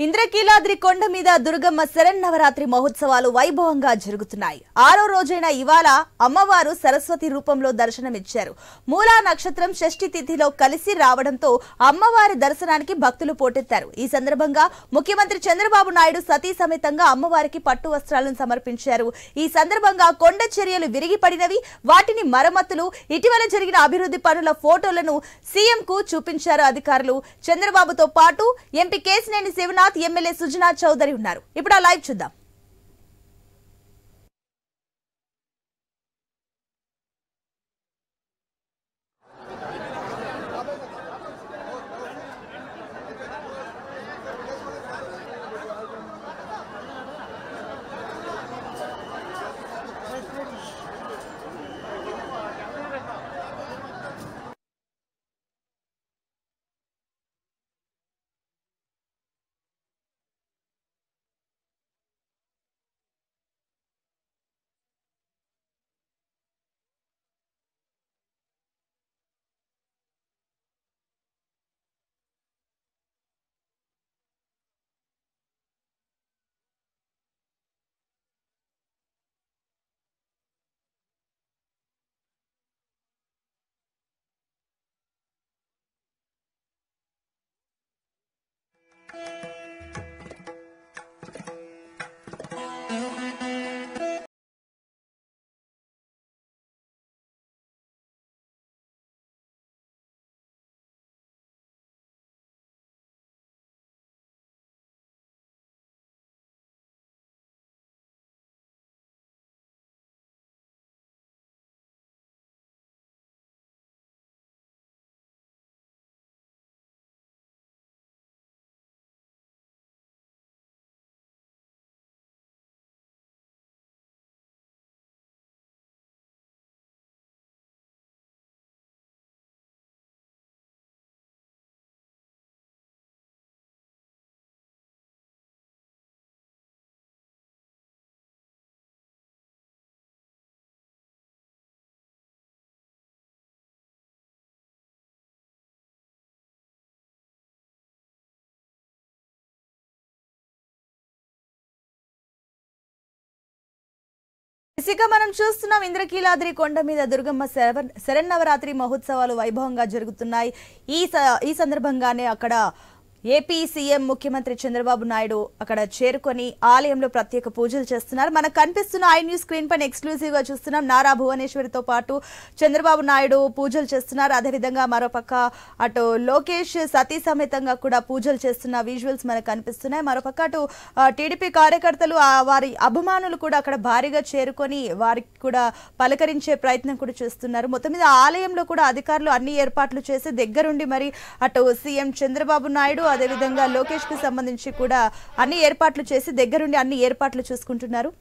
ఇంద్రకీలాద్రి కొండ మీద దుర్గమ్మ శరన్నవరాత్రి మహోత్సవాలు వైభవంగా జరుగుతున్నాయి. 6వ రోజైన ఇవాళ అమ్మవారు సరస్వతి రూపంలో దర్శనమిచ్చారు. మూలా నక్షత్రం షష్ఠి తిథిలో కలిసి రావడంతో అమ్మవారి దర్శనానికి భక్తులు పోటెత్తారు. ఈ సందర్భంగా ముఖ్యమంత్రి చంద్రబాబు నాయుడు సతీ సమేతంగా అమ్మవారికి పట్టు వస్త్రాలను సమర్పించారు. ఈ సందర్భంగా కొండ చర్యలు విరిగిపడినవి, వాటిని మరమ్మతులు, ఇటీవల జరిగిన అభివృద్ధి పనుల ఫోటోలను సీఎంకు చూపించారు అధికారులు. చంద్రబాబుతో పాటు ఎంపీ కేశినేని శివనాథ్, ఎమ్మెల్యే సుజనా చౌదరి ఉన్నారు. ఇప్పుడు ఆ లైవ్ చూద్దాం. ఇక మనం చూస్తున్నాం, ఇంద్రకీలాద్రి కొండ మీద దుర్గమ్మ శరన్నవరాత్రి మహోత్సవాలు వైభవంగా జరుగుతున్నాయి. ఈ సందర్భంగానే అక్కడ ఏపీ సీఎం ముఖ్యమంత్రి చంద్రబాబు నాయుడు అక్కడ చేరుకొని ఆలయంలో ప్రత్యేక పూజలు చేస్తున్నారు. మనకు కనిపిస్తున్న ఐ న్యూస్ స్క్రీన్ పైన ఎక్స్క్లూజివ్ గా చూస్తున్నాం. నారా భువనేశ్వరితో పాటు చంద్రబాబు నాయుడు పూజలు చేస్తున్నారు. అదేవిధంగా మరోపక్క అటు లోకేష్ సతీ సమేతంగా కూడా పూజలు చేస్తున్న విజువల్స్ మనకు కనిపిస్తున్నాయి. మరోపక్క అటు టీడీపీ కార్యకర్తలు, వారి అభిమానులు కూడా అక్కడ భారీగా చేరుకొని వారికి కూడా పలకరించే ప్రయత్నం కూడా చేస్తున్నారు. మొత్తం మీద ఆలయంలో కూడా అధికారులు అన్ని ఏర్పాట్లు చేసి దగ్గరుండి మరి అటు సీఎం చంద్రబాబు నాయుడు, అదేవిధంగా లోకేష్ కు సంబంధించి కూడా అన్ని ఏర్పాట్లు చేసి దగ్గరుండి అన్ని ఏర్పాట్లు చూసుకుంటున్నారు.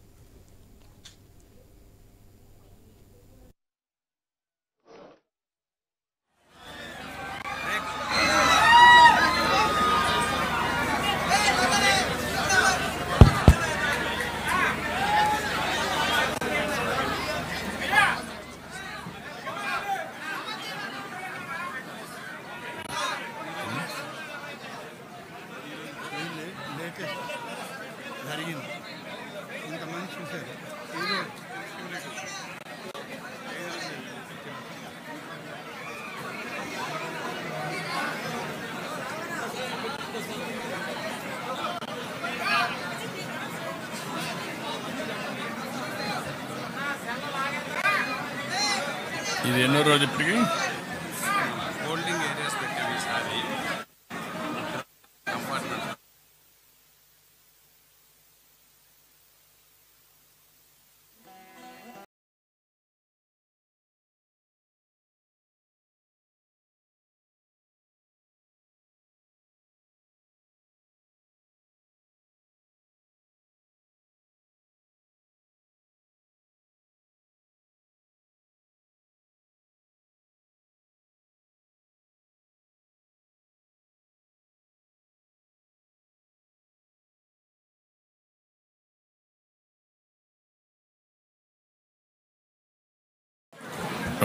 ఇది ఎన్నో రోజు ఇప్పటికి హోల్డింగ్ ఏరియాస్ పెట్టాము ఈసారి.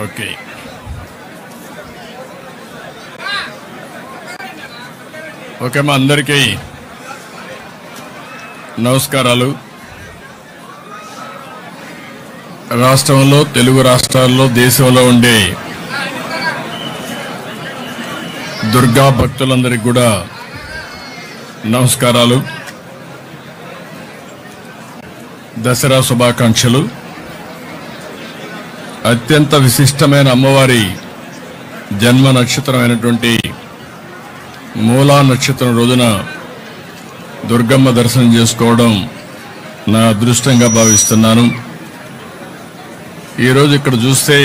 ఓకే. ఓకే మా అందరికీ నమస్కారాలు. రాష్ట్రంలో, తెలుగు రాష్ట్రాల్లో, దేశంలో ఉండే దుర్గా భక్తులందరికీ కూడా నమస్కారాలు. దసరా శుభాకాంక్షలు. అత్యంత విశిష్టమైన అమ్మవారి జన్మ నక్షత్రమైనటువంటి మూలా నక్షత్రం రోజున దుర్గమ్మ దర్శనం చేసుకోవడం నా అదృష్టంగా భావిస్తున్నాను. ఈరోజు ఇక్కడ చూస్తే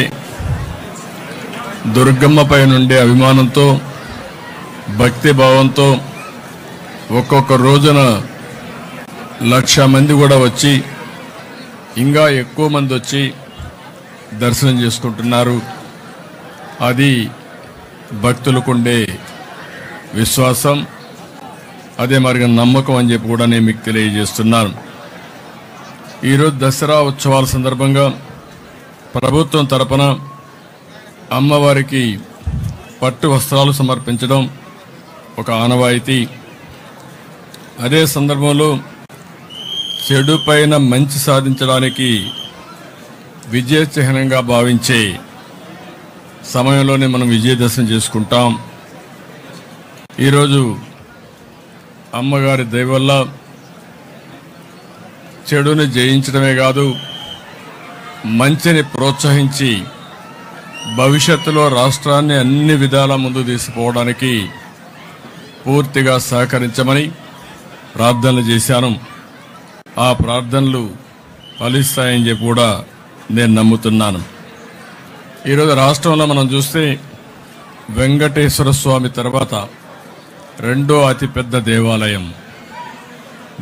దుర్గమ్మపై నుండే అభిమానంతో, భక్తి భావంతో ఒక్కొక్క రోజున 1,00,000 మంది కూడా వచ్చి, ఇంకా ఎక్కువ మంది వచ్చి దర్శనం చేసుకుంటున్నారు. అది భక్తులకుండే విశ్వాసం, అదే మరి నమ్మకం అని చెప్పి కూడా నేను మీకు తెలియజేస్తున్నాను. ఈరోజు దసరా ఉత్సవాల సందర్భంగా ప్రభుత్వం తరపున అమ్మవారికి పట్టు వస్త్రాలు సమర్పించడం ఒక ఆనవాయితీ. అదే సందర్భంలో చెడు పైన మంచి సాధించడానికి విజయ చిహ్నంగా భావించే సమయంలోనే మనం విజయదశమి చేసుకుంటాం. ఈరోజు అమ్మగారి దయ వల్ల చెడుని జయించడమే కాదు, మంచిని ప్రోత్సహించి భవిష్యత్తులో రాష్ట్రాన్ని అన్ని విధాల ముందు తీసుకుపోవడానికి పూర్తిగా సహకరించమని ప్రార్థనలు చేశాను. ఆ ప్రార్థనలు ఫలిస్తాయని చెప్పి కూడా నేను నమ్ముతున్నాను. ఈరోజు రాష్ట్రంలో మనం చూస్తే వెంకటేశ్వర స్వామి తర్వాత రెండో అతిపెద్ద దేవాలయం.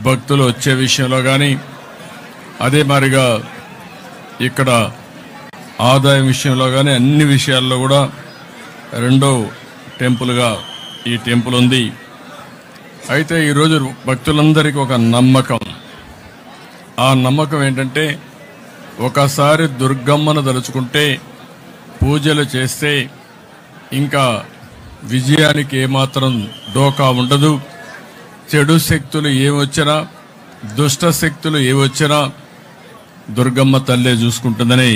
భక్తులు వచ్చే విషయంలో కానీ, అదే మాదిరిగా ఇక్కడ ఆదాయం విషయంలో కానీ, అన్ని విషయాల్లో కూడా రెండో టెంపుల్గా ఈ టెంపుల్ ఉంది. అయితే ఈరోజు భక్తులందరికీ ఒక నమ్మకం. ఆ నమ్మకం ఏంటంటే, ఒకసారి దుర్గమ్మను తలుచుకుంటే, పూజలు చేస్తే ఇంకా విజయానికి ఏమాత్రం డోకా ఉండదు. చెడు శక్తులు ఏమొచ్చినా, దుష్ట శక్తులు ఏమొచ్చినా దుర్గమ్మ తల్లే చూసుకుంటుందని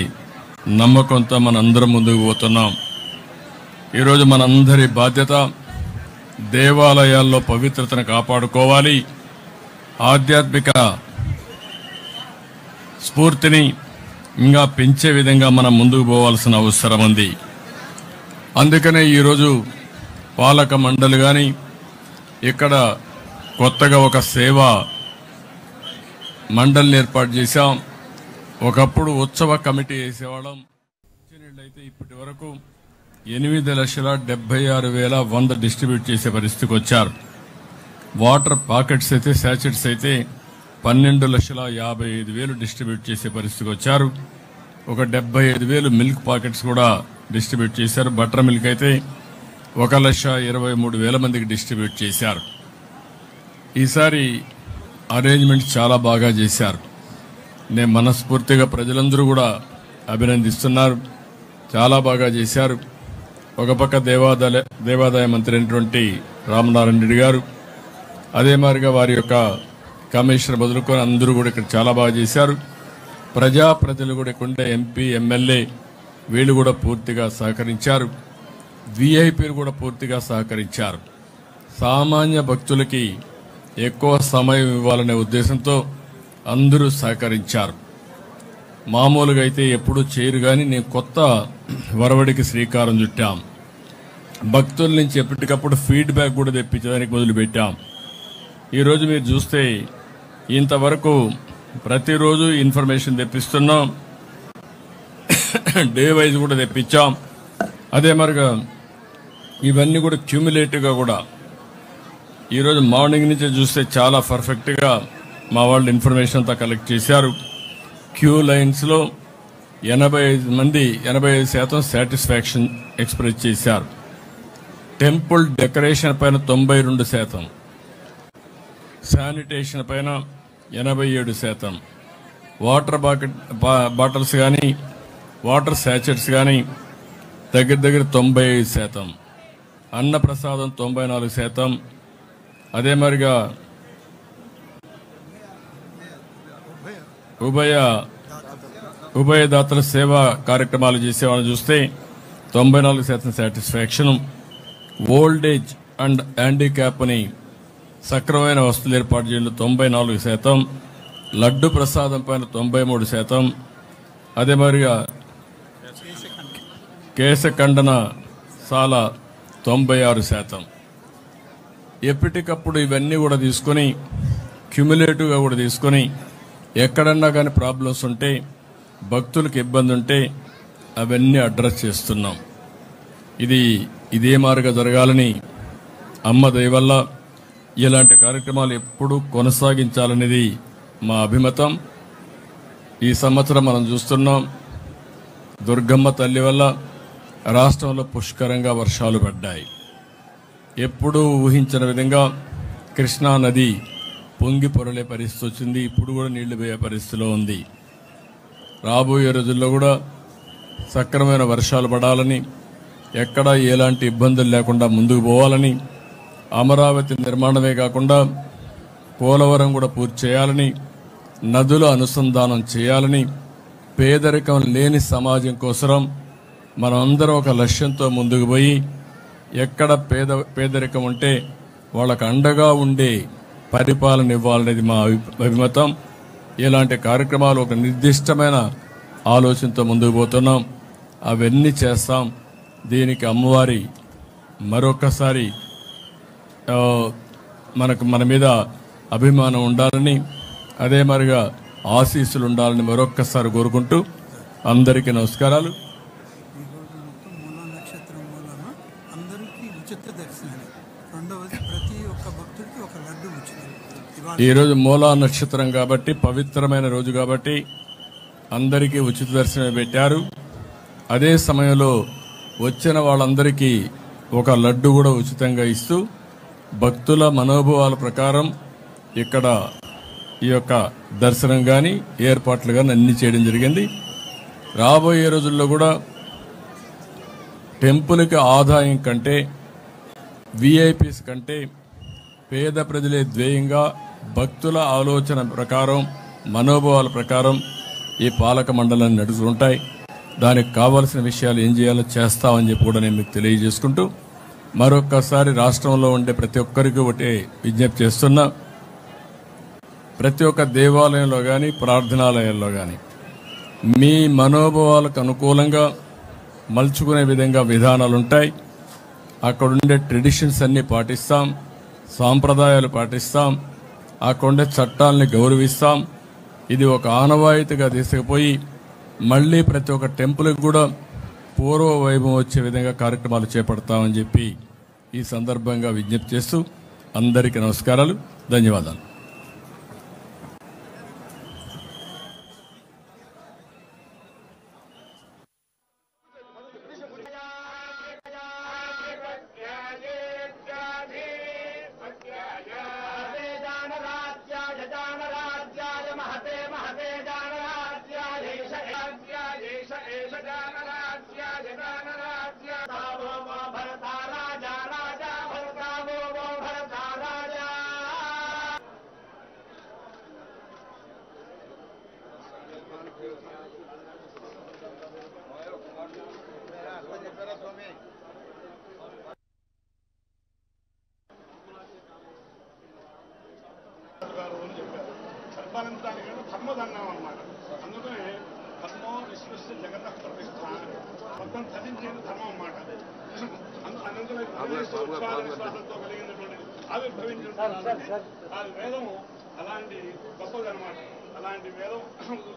నమ్మకంతో మనందరం ముందుకు పోతున్నాం. ఈరోజు మనందరి బాధ్యత దేవాలయాల్లో పవిత్రతను కాపాడుకోవాలి. ఆధ్యాత్మిక స్ఫూర్తిని ఇంకా పెంచే విధంగా మనం ముందుకు పోవాల్సిన అవసరం ఉంది. అందుకనే ఈరోజు పాలక మండలి కానీ, ఇక్కడ కొత్తగా ఒక సేవా మండలిని ఏర్పాటు చేశాం. ఒకప్పుడు ఉత్సవ కమిటీ వేసేవాళ్ళం. అయితే ఇప్పటి వరకు 8,76,100 డిస్ట్రిబ్యూట్ చేసే పరిస్థితికి వచ్చారు. వాటర్ పాకెట్స్ అయితే, శాచెట్స్ అయితే 12,55,000 డిస్ట్రిబ్యూట్ చేసే పరిస్థితికి వచ్చారు. ఒక 75,000 మిల్క్ పాకెట్స్ కూడా డిస్ట్రిబ్యూట్ చేశారు. బటర్ మిల్క్ అయితే 1,23,000 మందికి డిస్ట్రిబ్యూట్ చేశారు. ఈసారి అరేంజ్మెంట్ చాలా బాగా చేశారు. నేను మనస్ఫూర్తిగా ప్రజలందరూ కూడా అభినందిస్తున్నారు. చాలా బాగా చేశారు. ఒక పక్క దేవాదాయ మంత్రి అయినటువంటి రామనారాయణ రెడ్డి గారు, అదే మాదిరిగా వారి యొక్క కమిషనర్ మొదలుకొని అందరూ కూడా ఇక్కడ చాలా బాగా చేశారు. ప్రజాప్రతినిధులు కూడా ఇక్కడ ఉండే ఎంపీ, ఎమ్మెల్యే వీళ్ళు కూడా పూర్తిగా సహకరించారు. విఐపీలు కూడా పూర్తిగా సహకరించారు. సామాన్య భక్తులకి ఎక్కువ సమయం ఇవ్వాలనే ఉద్దేశంతో అందరూ సహకరించారు. మామూలుగా అయితే ఎప్పుడూ చేయరు కానీ నేను కొత్త వరవడికి శ్రీకారం చుట్టాం. భక్తుల నుంచి ఎప్పటికప్పుడు ఫీడ్బ్యాక్ కూడా తెప్పించడానికి మొదలుపెట్టాం. ఈరోజు మీరు చూస్తే ఇంతవరకు ప్రతిరోజు ఇన్ఫర్మేషన్ తెప్పిస్తున్నాం. డే వైజ్ కూడా తెప్పించాం. అదే మరిగా ఇవన్నీ కూడా క్యూములేటివ్గా కూడా ఈరోజు మార్నింగ్ నుంచి చూస్తే చాలా పర్ఫెక్ట్గా మా వాళ్ళు ఇన్ఫర్మేషన్ అంతా కలెక్ట్ చేశారు. క్యూ లైన్స్లో 85% సాటిస్ఫాక్షన్ ఎక్స్ప్రెస్ చేశారు. టెంపుల్ డెకరేషన్ పైన 92%, శానిటేషన్ పైన 87%, వాటర్ బాటిల్స్ కానీ, వాటర్ శాచెట్స్ కానీ దగ్గర 95%, అన్నప్రసాదం 94%, అదే మరిగా ఉభయదాతల సేవా కార్యక్రమాలు చేసే వాళ్ళని చూస్తే 94% satisfaction. Old age and handicap అని సక్రమమైన వసతులు ఏర్పాటు చేయడంలో 94%, లడ్డు ప్రసాదం పైన 93%, అదే మరిగా కేశఖండన సాల 96%. ఎప్పటికప్పుడు ఇవన్నీ కూడా తీసుకొని క్యుములేటివ్గా కూడా తీసుకొని ఎక్కడన్నా కానీ ప్రాబ్లమ్స్ ఉంటే భక్తులకు ఇబ్బంది ఉంటే అవన్నీ అడ్రస్ చేస్తున్నాం. ఇదే మారుగా జరగాలని అమ్మ దయ వల్ల ఇలాంటి కార్యక్రమాలు ఎప్పుడూ కొనసాగించాలనేది మా అభిమతం. ఈ సంవత్సరం మనం చూస్తున్నాం దుర్గమ్మ తల్లి వల్ల రాష్ట్రంలో పుష్కరంగా వర్షాలు పడ్డాయి. ఎప్పుడూ ఊహించిన విధంగా కృష్ణా నది పొంగి పొరలే పరిస్థితి వచ్చింది. ఇప్పుడు కూడా నీళ్లు పోయే పరిస్థితిలో ఉంది. రాబోయే రోజుల్లో కూడా సక్రమైన వర్షాలు పడాలని, ఎక్కడా ఎలాంటి ఇబ్బందులు లేకుండా ముందుకు పోవాలని, అమరావతి నిర్మాణమే కాకుండా పోలవరం కూడా పూర్తి చేయాలని, నదుల అనుసంధానం చేయాలని, పేదరికం లేని సమాజం కోసం మనమందరం ఒక లక్ష్యంతో ముందుకు పోయి ఎక్కడ పేదరికం ఉంటే వాళ్ళకు అండగా ఉండే పరిపాలన ఇవ్వాలనేది మా అభిమతం. ఇలాంటి కార్యక్రమాలు ఒక నిర్దిష్టమైన ఆలోచనతో ముందుకు పోతున్నాం. అవన్నీ చేస్తాం. దీనికి అమ్మవారి మరొకసారి మన మీద అభిమానం ఉండాలని, అదే మరిగా ఆశీస్సులు ఉండాలని మరొక్కసారి కోరుకుంటూ అందరికీ నమస్కారాలు. ఈరోజు మూలా నక్షత్రం కాబట్టి, పవిత్రమైన రోజు కాబట్టి అందరికీ ఉచిత దర్శనం పెట్టారు. అదే సమయంలో వచ్చిన వాళ్ళందరికీ ఒక లడ్డు కూడా ఉచితంగా ఇస్తూ భక్తుల మనోభావాల ప్రకారం ఇక్కడ ఈ యొక్క దర్శనం కానీ ఏర్పాట్లు కానీ అన్ని చేయడం జరిగింది. రాబోయే రోజుల్లో కూడా టెంపుల్కి ఆదాయం కంటే, విఐపీస్ కంటే పేద ప్రజలే ధ్యేయంగా భక్తుల ఆలోచన ప్రకారం, మనోభావాల ప్రకారం ఈ పాలక మండలాన్ని నడుస్తుంటాయి. దానికి కావాల్సిన విషయాలు ఏం చేయాలో చేస్తామని చెప్పి కూడా నేను మీకు తెలియజేసుకుంటూ మరొక్కసారి రాష్ట్రంలో ఉండే ప్రతి ఒక్కరికి ఒకటే విజ్ఞప్తి చేస్తున్నా. ప్రతి ఒక్క దేవాలయంలో కానీ ప్రార్థనాలయాల్లో కానీ మీ మనోభావాలకు అనుకూలంగా మలుచుకునే విధంగా విధానాలు ఉంటాయి. అక్కడుండే ట్రెడిషన్స్ అన్ని పాటిస్తాం, సాంప్రదాయాలు పాటిస్తాం, అక్కడుండే చట్టాలని గౌరవిస్తాం. ఇది ఒక ఆనవాయితీగా తీసుకుపోయి మళ్లీ ప్రతి ఒక్క టెంపుల్కి కూడా పూర్వ వైభవం వచ్చే విధంగా కార్యక్రమాలు చేపడతామని చెప్పి ఈ సందర్భంగా విజ్ఞప్తి చేస్తూ అందరికీ నమస్కారాలు, ధన్యవాదాలు. పరిపాలించడానికి ధర్మదండం అన్నమాట. అందుకనే ధర్మో విశ్వస్య జగత ప్రతిష్ట, మొత్తం చదించేది ధర్మం అన్నమాట. విశ్వాసంతో కలిగినటువంటి ఆవిర్భవించినటువంటి అది వేదము అలాంటి గొప్పదనమాట. అలాంటి వేదం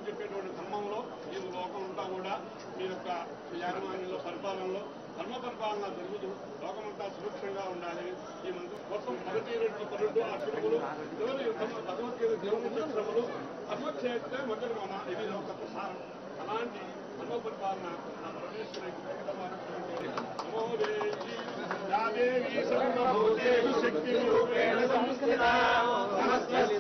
చెప్పేటువంటి ధర్మంలో ఈ లోకం అంతా కూడా మీ యొక్క యాజమాన్యంలో పరిపాలనలో ధర్మ పరిపాలన జరుగుతూ లోకమంతా సురక్షంగా ఉండాలి. ఈ మొత్తం 12 అక్షరములు భగవద్గీత దేవుని అక్షరములు అధ్వక్షేత్రే మొదటి మన ఇది ఒక ప్రసారం. అలాంటి ధర్మ పరిపాలన ఆ పరమేశ్వరుడికి శక్తి